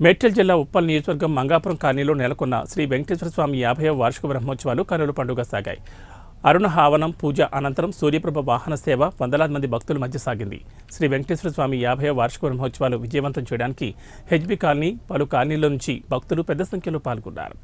మేడ్చల్ జిల్లా ఉప్పల్ నియోజకవర్గం మంగాపురం కాలనీలో నెలకొన్న శ్రీ వెంకటేశ్వర స్వామి 50వ వార్షిక బ్రహ్మోత్సవాలు కనుల పండుగ సాగాయి. అరుణ హావనం పూజ అనంతరం సూర్యప్రభ వాహన సేవ వందలాది మంది భక్తుల మధ్య సాగింది. శ్రీ వెంకటేశ్వర స్వామి 50వ వార్షిక బ్రహ్మోత్సవాలు విజయవంతం చేయడానికి హెచ్బీ కాలనీ, పలు కాలనీల నుంచి భక్తులు పెద్ద సంఖ్యలో పాల్గొన్నారు.